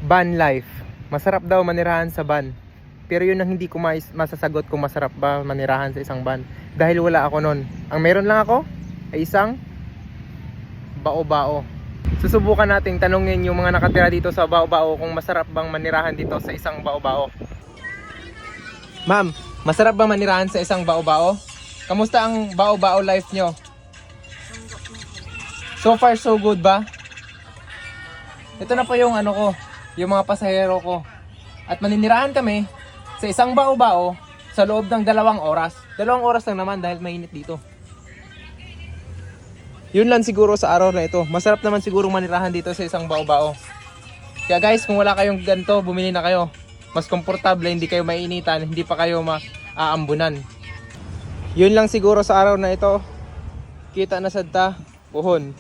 Van life. Masarap daw manirahan sa van. Pero yun ang hindi ko masasagot kung masarap ba manirahan sa isang van. Dahil wala ako nun. Ang meron lang ako ay isang bao-bao. Susubukan nating tanungin yung mga nakatira dito sa bao-bao kung masarap bang manirahan dito sa isang bao-bao. Ma'am, masarap ba manirahan sa isang bao-bao? Kamusta ang bao-bao life nyo? So far so good ba? Ito na po yung ano ko, yung mga pasahero ko. At maninirahan kami sa isang bao-bao sa loob ng 2 oras. 2 oras lang naman dahil mainit dito. Yun lang siguro sa araw na ito. Masarap naman siguro manirahan dito sa isang bao-bao. Kaya guys, kung wala kayong ganito, bumili na kayo. Mas komportable, hindi kayo mainitan, hindi pa kayo maaambunan. Yun lang siguro sa araw na ito. Kita na sadta, puhon.